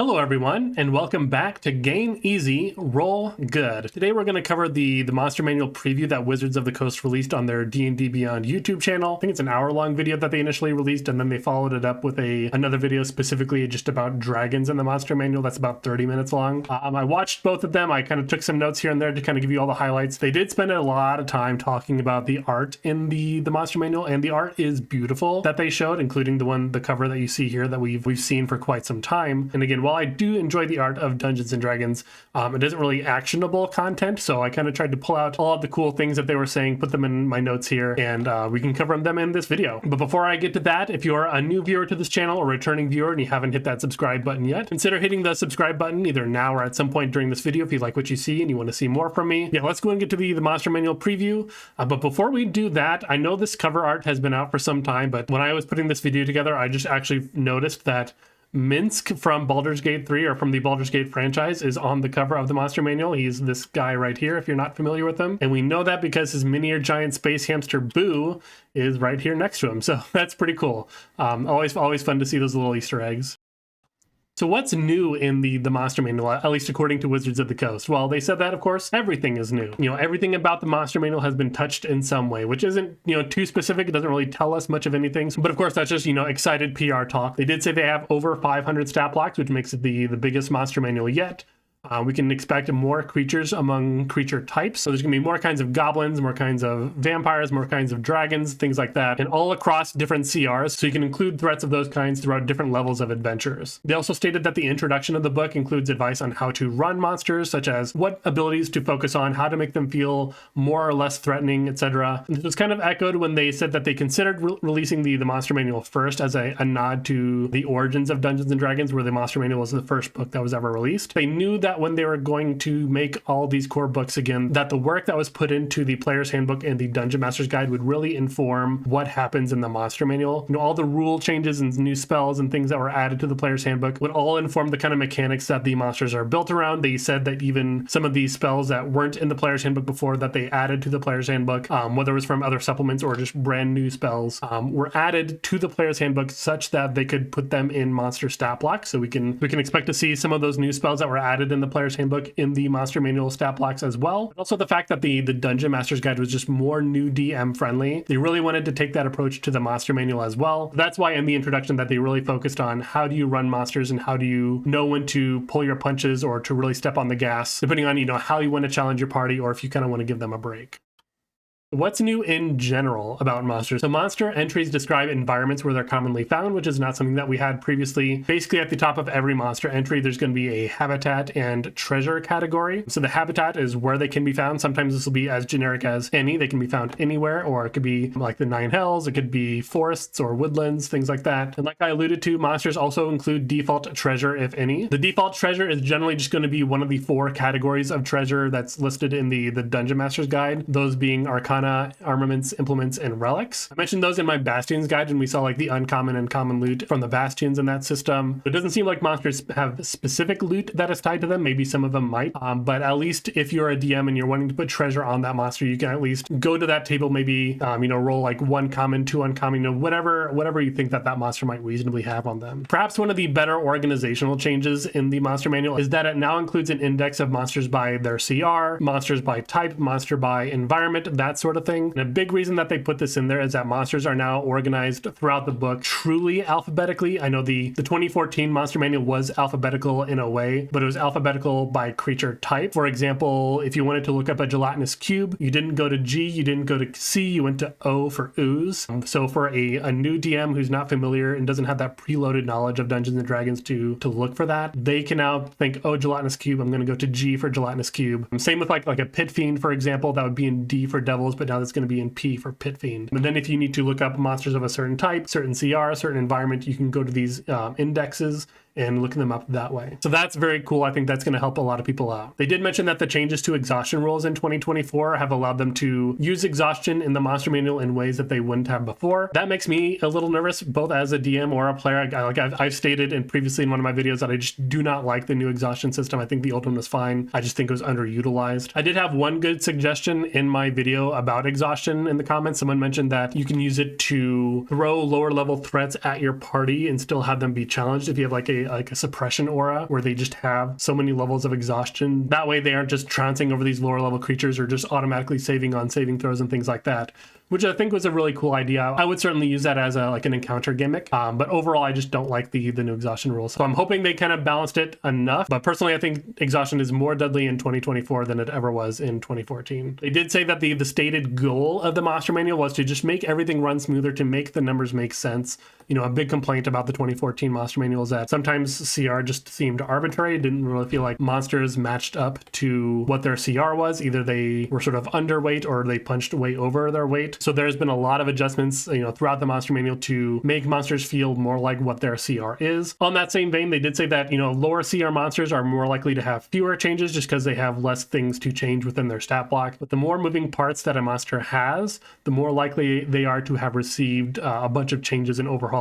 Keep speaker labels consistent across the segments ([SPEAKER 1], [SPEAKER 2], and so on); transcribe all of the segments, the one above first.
[SPEAKER 1] Hello everyone, and welcome back to Game Easy, Roll Good. Today we're going to cover the Monster Manual preview that Wizards of the Coast released on their D&D Beyond YouTube channel. I think it's an hour-long video that they initially released, and then they followed it up with another video specifically just about dragons in the Monster Manual that's about 30 minutes long. I watched both of them. I kind of took some notes here and there to kind of give you all the highlights. They did spend a lot of time talking about the art in the Monster Manual, and the art is beautiful that they showed, including the cover that you see here that we've seen for quite some time. And again, while I do enjoy the art of Dungeons and Dragons, it isn't really actionable content, so I kind of tried to pull out all of the cool things that they were saying, put them in my notes here, and we can cover them in this video. But before I get to that, if you're a new viewer to this channel or returning viewer and you haven't hit that subscribe button yet, consider hitting the subscribe button either now or at some point during this video if you like what you see and you want to see more from me. Yeah, let's go and get to the Monster Manual preview. But before we do that, I know this cover art has been out for some time, but when I was putting this video together, I just actually noticed that Minsc from Baldur's Gate 3, or from the Baldur's Gate franchise, is on the cover of the Monster Manual. He's this guy right here, if you're not familiar with him. And we know that because his miniature giant space hamster Boo is right here next to him. So that's pretty cool. Always fun to see those little Easter eggs. So what's new in the Monster Manual, at least according to Wizards of the Coast? Well, they said that, of course, everything is new. Everything about the Monster Manual has been touched in some way, which isn't, too specific. It doesn't really tell us much of anything. But of course, that's just, excited PR talk. They did say they have over 500 stat blocks, which makes it the biggest Monster Manual yet. We can expect more creatures among creature types. So there's going to be more kinds of goblins, more kinds of vampires, more kinds of dragons, things like that, and all across different CRs. So you can include threats of those kinds throughout different levels of adventures. They also stated that the introduction of the book includes advice on how to run monsters, such as what abilities to focus on, how to make them feel more or less threatening, etc. This was kind of echoed when they said that they considered releasing the Monster Manual first as a nod to the origins of Dungeons & Dragons, where the Monster Manual was the first book that was ever released. They knew that when they were going to make all these core books again, that the work that was put into the Player's Handbook and the Dungeon Master's Guide would really inform what happens in the Monster Manual. All the rule changes and new spells and things that were added to the Player's Handbook would all inform the kind of mechanics that the monsters are built around. They said that even some of these spells that weren't in the Player's Handbook before, that they added to the Player's Handbook, whether it was from other supplements or just brand new spells, were added to the Player's Handbook such that they could put them in monster stat blocks. So we can expect to see some of those new spells that were added in the Player's Handbook in the Monster Manual stat blocks as well. But also the fact that the Dungeon Master's Guide was just more new DM friendly. They really wanted to take that approach to the Monster Manual as well. That's why in the introduction that they really focused on how do you run monsters and how do you know when to pull your punches or to really step on the gas, depending on how you want to challenge your party or if you kind of want to give them a break. What's new in general about monsters? So monster entries describe environments where they're commonly found, which is not something that we had previously. Basically, at the top of every monster entry, there's going to be a habitat and treasure category. So the habitat is where they can be found. Sometimes this will be as generic as any. They can be found anywhere, or it could be like the Nine Hells. It could be forests or woodlands, things like that. And like I alluded to, monsters also include default treasure, if any. The default treasure is generally just going to be one of the 4 categories of treasure that's listed in the Dungeon Master's Guide, those being Arcana, armaments, implements, and relics. I mentioned those in my Bastions guide, and we saw like the uncommon and common loot from the Bastions in that system. It doesn't seem like monsters have specific loot that is tied to them. Maybe some of them might, but at least if you're a DM and you're wanting to put treasure on that monster, you can at least go to that table, maybe roll like 1 common, 2 uncommon, whatever you think that monster might reasonably have on them. Perhaps one of the better organizational changes in the Monster Manual is that it now includes an index of monsters by their CR, monsters by type, monster by environment, that sort of thing. And a big reason that they put this in there is that monsters are now organized throughout the book truly alphabetically. I know the 2014 Monster Manual was alphabetical in a way, but it was alphabetical by creature type. For example, if you wanted to look up a gelatinous cube, you didn't go to G, you didn't go to C, you went to O for ooze. So for a new DM who's not familiar and doesn't have that preloaded knowledge of Dungeons and Dragons to look for that, they can now think, oh, gelatinous cube, I'm going to go to G for gelatinous cube. Same with like a pit fiend, for example, that would be in D for devils, but now that's going to be in P for pit fiend. But then if you need to look up monsters of a certain type, certain CR, certain environment, you can go to these indexes and looking them up that way. So that's very cool. I think that's going to help a lot of people out. They did mention that the changes to exhaustion rules in 2024 have allowed them to use exhaustion in the Monster Manual in ways that they wouldn't have before. That makes me a little nervous, both as a DM or a player. I've stated in previously in one of my videos that I just do not like the new exhaustion system. I think the old one was fine. I just think it was underutilized. I did have one good suggestion in my video about exhaustion in the comments. Someone mentioned that you can use it to throw lower level threats at your party and still have them be challenged. If you have like a like a suppression aura where they just have so many levels of exhaustion. That way they aren't just trouncing over these lower level creatures or just automatically saving on saving throws and things like that, which I think was a really cool idea. I would certainly use that as like an encounter gimmick, but overall I just don't like the new exhaustion rules. So I'm hoping they kind of balanced it enough, but personally I think exhaustion is more deadly in 2024 than it ever was in 2014. They did say that the stated goal of the monster manual was to just make everything run smoother, to make the numbers make sense. You know, a big complaint about the 2014 monster manual is that sometimes CR just seemed arbitrary. It didn't really feel like monsters matched up to what their CR was. Either they were sort of underweight or they punched way over their weight. So there's been a lot of adjustments, you know, throughout the monster manual to make monsters feel more like what their CR is. On that same vein, they did say that, you know, lower CR monsters are more likely to have fewer changes just because they have less things to change within their stat block. But the more moving parts that a monster has, the more likely they are to have received a bunch of changes and overhauls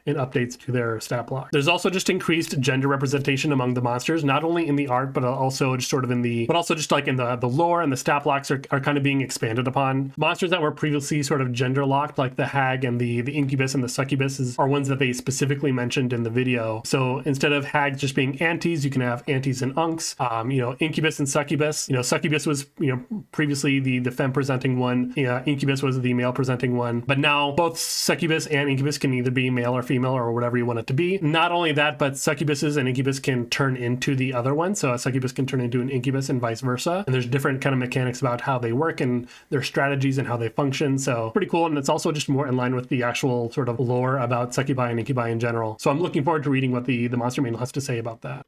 [SPEAKER 1] and updates to their stat block. There's also just increased gender representation among the monsters, not only in the art, but also just sort of in the, but also just like in the lore, and the stat blocks are kind of being expanded upon. Monsters that were previously sort of gender locked, like the hag and the incubus and the succubus, are ones that they specifically mentioned in the video. So instead of hags just being antis, you can have antis and unks. You know, incubus and succubus. You know, succubus was, you know, previously the femme presenting one. Incubus was the male presenting one. But now both succubus and incubus can either be male or female or whatever you want it to be. Not only that, but succubuses and incubus can turn into the other one. So a succubus can turn into an incubus and vice versa. And there's different kind of mechanics about how they work and their strategies and how they function. So pretty cool. And it's also just more in line with the actual sort of lore about succubi and incubi in general. So I'm looking forward to reading what the monster manual has to say about that.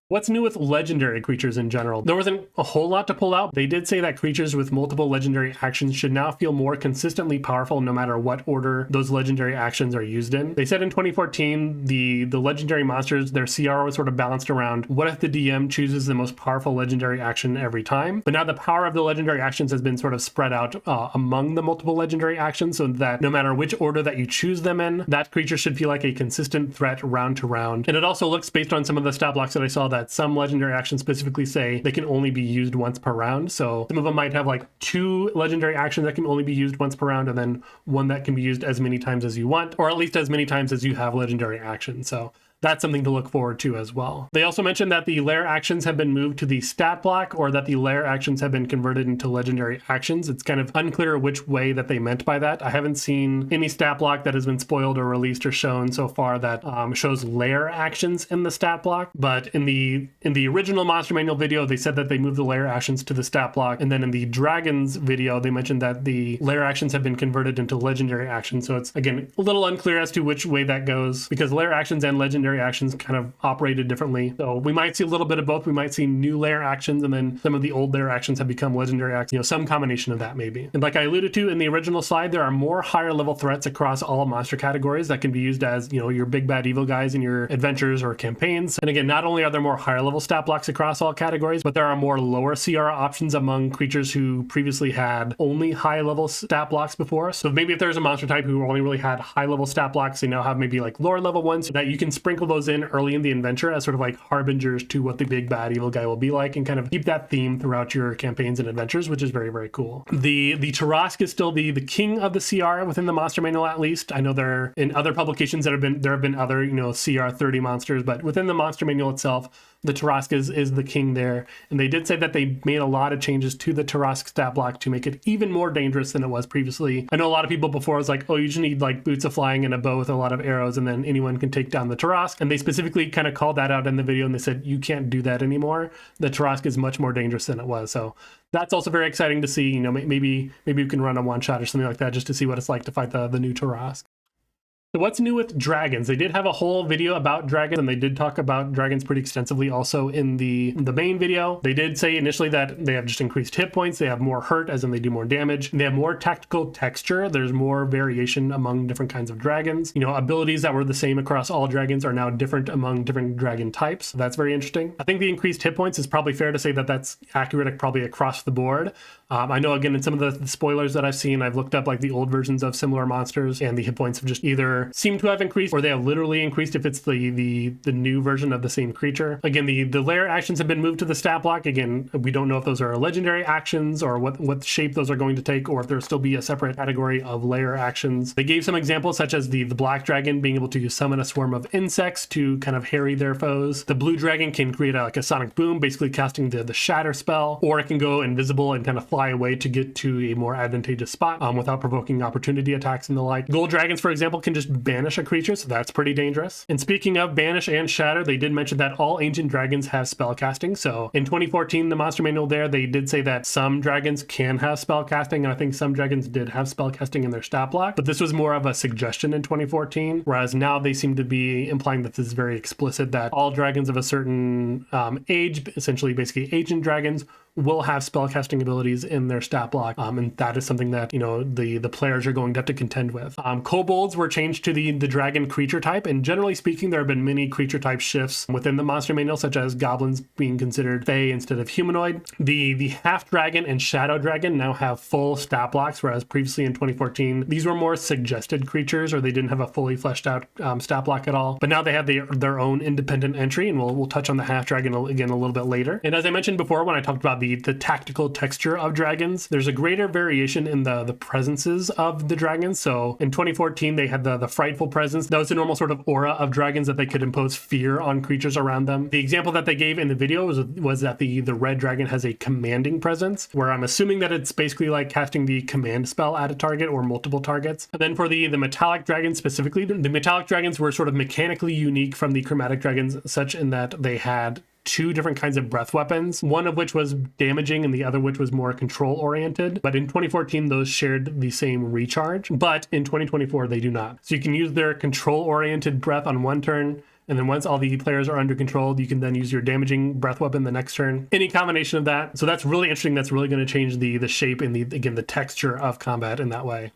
[SPEAKER 1] What's new with legendary creatures in general? There wasn't a whole lot to pull out. They did say that creatures with multiple legendary actions should now feel more consistently powerful no matter what order those legendary actions are used in. They said in 2014, the legendary monsters, their CR was sort of balanced around what if the DM chooses the most powerful legendary action every time. But now the power of the legendary actions has been sort of spread out among the multiple legendary actions, so that no matter which order that you choose them in, that creature should feel like a consistent threat round to round. And it also looks, based on some of the stat blocks that I saw, that some legendary actions specifically say they can only be used once per round. So some of them might have like 2 legendary actions that can only be used once per round, and then one that can be used as many times as you want, or at least as many times as you have legendary actions. So that's something to look forward to as well. They also mentioned that the lair actions have been moved to the stat block, or that the lair actions have been converted into legendary actions. It's kind of unclear which way that they meant by that. I haven't seen any stat block that has been spoiled or released or shown so far that shows lair actions in the stat block. But in the original monster manual video, they said that they moved the lair actions to the stat block. And then in the dragons video, they mentioned that the lair actions have been converted into legendary actions. So it's, again, a little unclear as to which way that goes, because lair actions and legendary actions kind of operated differently. So we might see a little bit of both. We might see new lair actions, and then some of the old lair actions have become legendary actions. You know, some combination of that maybe. And like I alluded to in the original slide, there are more higher level threats across all monster categories that can be used as, you know, your big bad evil guys in your adventures or campaigns. And again, not only are there more higher level stat blocks across all categories, but there are more lower CR options among creatures who previously had only high level stat blocks before. So maybe if there's a monster type who only really had high level stat blocks, they now have maybe like lower level ones, so that you can sprinkle those in early in the adventure as sort of like harbingers to what the big bad evil guy will be like, and kind of keep that theme throughout your campaigns and adventures, which is very, very cool. The Tarrasque is still the king of the CR within the monster manual, at least. I know there in other publications there have been other, you know, CR 30 monsters, but within the monster manual itself, the Tarrasque is the king there. And they did say that they made a lot of changes to the Tarrasque stat block to make it even more dangerous than it was previously. I know a lot of people before was like, oh, you just need like boots of flying and a bow with a lot of arrows, and then anyone can take down the Tarrasque. And they specifically kind of called that out in the video, and they said, you can't do that anymore. The Tarrasque is much more dangerous than it was. So that's also very exciting to see. You know, maybe we can run a one shot or something like that just to see what it's like to fight the new Tarrasque. So what's new with dragons? They did have a whole video about dragons, and they did talk about dragons pretty extensively also in the main video. They did say initially that they have just increased hit points, they have more hurt, as in they do more damage, and they have more tactical texture. There's more variation among different kinds of dragons. You know, abilities that were the same across all dragons are now different among different dragon types. So that's very interesting. I think the increased hit points is probably fair to say that that's accurate probably across the board. I know, again, in some of the spoilers that I've seen, I've looked up like the old versions of similar monsters, and the hit points have just either seem to have increased or they have literally increased if it's the new version of the same creature. Again, the lair actions have been moved to the stat block. Again, we don't know if those are legendary actions or what shape those are going to take, or if there'll still be a separate category of lair actions. They gave some examples such as the black dragon being able to summon a swarm of insects to kind of harry their foes. The blue dragon can create like a sonic boom, basically casting the shatter spell, or it can go invisible and kind of fly away to get to a more advantageous spot without provoking opportunity attacks and the like. Gold dragons, for example, can just banish a creature, so that's pretty dangerous. And speaking of banish and shatter, they did mention that all ancient dragons have spell casting. So in 2014, the monster manual there, they did say that some dragons can have spell casting, and I think some dragons did have spell casting in their stat block, but this was more of a suggestion in 2014, whereas now they seem to be implying that this is very explicit, that all dragons of a certain age, essentially basically ancient dragons, will have spellcasting abilities in their stat block, and that is something that, you know, the players are going to have to contend with. Kobolds were changed to the dragon creature type, and generally speaking, there have been many creature type shifts within the monster manual, such as goblins being considered fey instead of humanoid. The half dragon and shadow dragon now have full stat blocks, whereas previously in 2014 these were more suggested creatures, or they didn't have a fully fleshed out stat block at all. But now they have their own independent entry, and we'll touch on the half dragon again a little bit later. And as I mentioned before, when I talked about the tactical texture of dragons, there's a greater variation in the presences of the dragons. So in 2014 they had the frightful presence. That was the normal sort of aura of dragons, that they could impose fear on creatures around them. The example that they gave in the video was that the red dragon has a commanding presence, where I'm assuming that it's basically like casting the command spell at a target or multiple targets. And then for the metallic dragons specifically, the metallic dragons were sort of mechanically unique from the chromatic dragons, such in that they had two different kinds of breath weapons, one of which was damaging and the other which was more control oriented. But in 2014, those shared the same recharge, but in 2024, they do not. So you can use their control oriented breath on one turn, and then once all the players are under control, you can then use your damaging breath weapon the next turn. Any combination of that. So that's really interesting. That's really going to change the shape and the texture of combat in that way.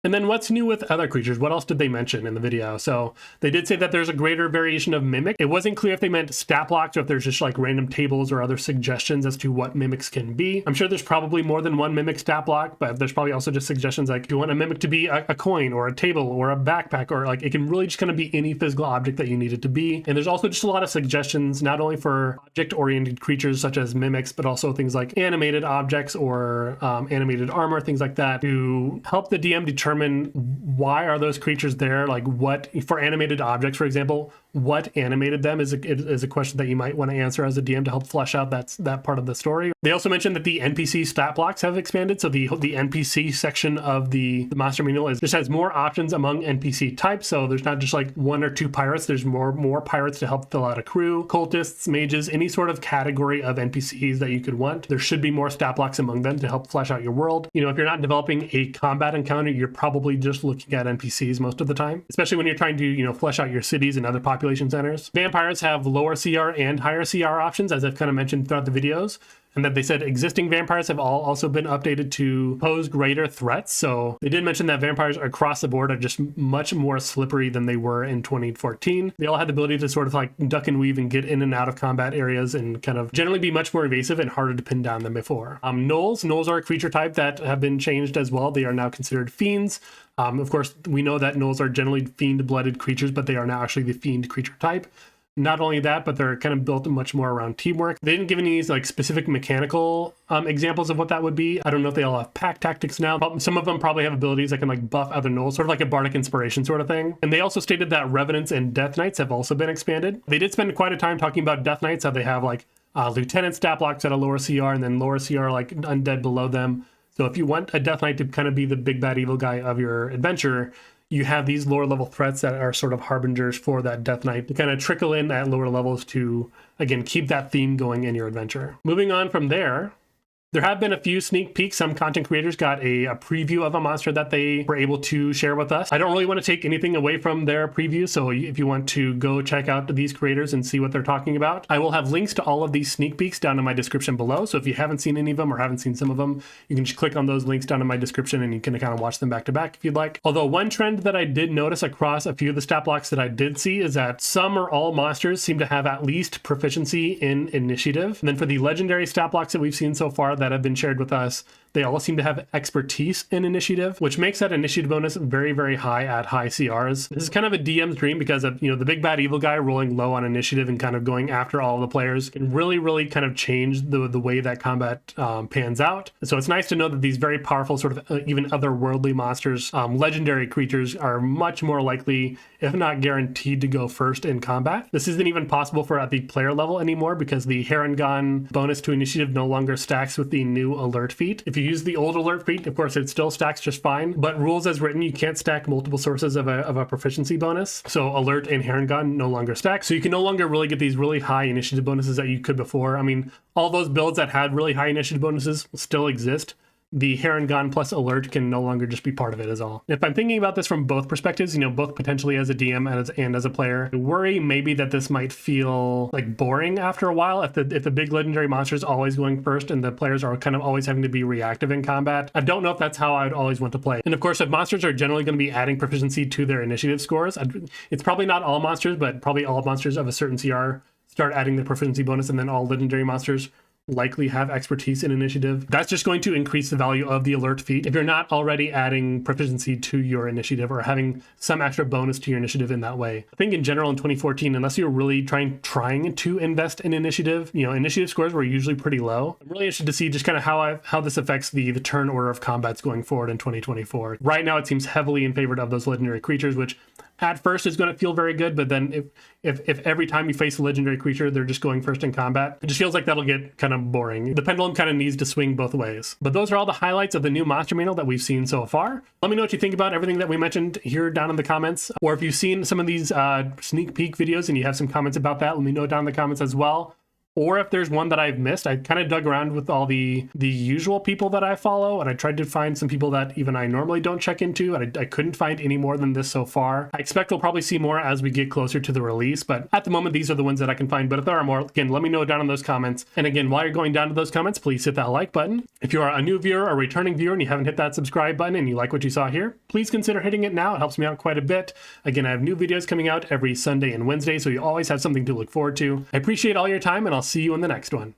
[SPEAKER 1] And then what's new with other creatures? What else did they mention in the video? So they did say that there's a greater variation of mimic. It wasn't clear if they meant stat blocks or if there's just like random tables or other suggestions as to what mimics can be. I'm sure there's probably more than one mimic stat block, but there's probably also just suggestions like, do you want a mimic to be a coin or a table or a backpack, or like it can really just kind of be any physical object that you need it to be. And there's also just a lot of suggestions, not only for object-oriented creatures such as mimics, but also things like animated objects or animated armor, things like that, to help the DM determine why are those creatures there. Like, what for animated objects, for example, what animated them is a question that you might want to answer as a DM to help flesh out that part of the story. They also mentioned that the NPC stat blocks have expanded, so the NPC section of the monster manual just has more options among NPC types. So there's not just like one or two pirates, there's more pirates to help fill out a crew, cultists, mages, any sort of category of NPCs that you could want. There should be more stat blocks among them to help flesh out your world. You know, if you're not developing a combat encounter, you're probably just looking at NPCs most of the time, especially when you're trying to, you know, flesh out your cities and other population centers. Vampires have lower CR and higher CR options, as I've kind of mentioned throughout the videos. And that they said existing vampires have all also been updated to pose greater threats. So they did mention that vampires across the board are just much more slippery than they were in 2014. They all had the ability to sort of like duck and weave and get in and out of combat areas and kind of generally be much more evasive and harder to pin down than before. Gnolls are a creature type that have been changed as well. They are now considered fiends. Of course, we know that gnolls are generally fiend-blooded creatures, but they are now actually the fiend creature type. Not only that, but they're kind of built much more around teamwork. They didn't give any like specific mechanical examples of what that would be. I don't know if they all have pack tactics now. Some of them probably have abilities that can like buff other gnolls, sort of like a bardic inspiration sort of thing. And they also stated that revenants and death knights have also been expanded. They did spend quite a time talking about death knights, how they have like lieutenant stat blocks at a lower CR and then lower CR like undead below them. So if you want a death knight to kind of be the big bad evil guy of your adventure, you have these lower level threats that are sort of harbingers for that death knight to kind of trickle in at lower levels to, again, keep that theme going in your adventure. Moving on from there, there have been a few sneak peeks. Some content creators got a preview of a monster that they were able to share with us. I don't really want to take anything away from their preview, so if you want to go check out these creators and see what they're talking about, I will have links to all of these sneak peeks down in my description below. So if you haven't seen any of them or haven't seen some of them, you can just click on those links down in my description and you can kind of watch them back to back if you'd like. Although one trend that I did notice across a few of the stat blocks that I did see is that some or all monsters seem to have at least proficiency in initiative. And then for the legendary stat blocks that we've seen so far, that have been shared with us, they all seem to have expertise in initiative, which makes that initiative bonus very, very high at high CRs. This is kind of a DM's dream because of, the big bad evil guy rolling low on initiative and kind of going after all the players can really, really kind of change the way that combat pans out. So it's nice to know that these very powerful sort of even otherworldly monsters, legendary creatures, are much more likely, if not guaranteed, to go first in combat. This isn't even possible for at the player level anymore because the Harengon bonus to initiative no longer stacks with the new alert feat. If you use the old alert feat, of course, it still stacks just fine, but rules as written, you can't stack multiple sources of a proficiency bonus. So alert and Harengon no longer stack. So you can no longer really get these really high initiative bonuses that you could before. I mean, all those builds that had really high initiative bonuses still exist. The Harengon plus alert can no longer just be part of it as all. If I'm thinking about this from both perspectives, both potentially as a DM and as a player, I worry maybe that this might feel like boring after a while if the big legendary monster is always going first and the players are kind of always having to be reactive in combat. I don't know if that's how I would always want to play. And of course, if monsters are generally going to be adding proficiency to their initiative scores, it's probably not all monsters, but probably all monsters of a certain CR start adding the proficiency bonus, and then all legendary monsters likely have expertise in initiative. That's just going to increase the value of the alert feat if you're not already adding proficiency to your initiative or having some extra bonus to your initiative in that way. I think in general in 2014, unless you're really trying to invest in initiative, initiative scores were usually pretty low. I'm really interested to see just kind of how this affects the turn order of combats going forward in 2024. Right now it seems heavily in favor of those legendary creatures, which at first is going to feel very good, but then if every time you face a legendary creature, they're just going first in combat, it just feels like that'll get kind of boring. The pendulum kind of needs to swing both ways. But those are all the highlights of the new monster manual that we've seen so far. Let me know what you think about everything that we mentioned here down in the comments, or if you've seen some of these sneak peek videos and you have some comments about that, let me know down in the comments as well. Or if there's one that I've missed. I kind of dug around with all the usual people that I follow, and I tried to find some people that even I normally don't check into, and I couldn't find any more than this so far. I expect we'll probably see more as we get closer to the release, but at the moment, these are the ones that I can find. But if there are more, again, let me know down in those comments. And again, while you're going down to those comments, please hit that like button. If you are a new viewer or returning viewer and you haven't hit that subscribe button and you like what you saw here, please consider hitting it now. It helps me out quite a bit. Again, I have new videos coming out every Sunday and Wednesday, so you always have something to look forward to. I appreciate all your time, and I'll see you in the next one.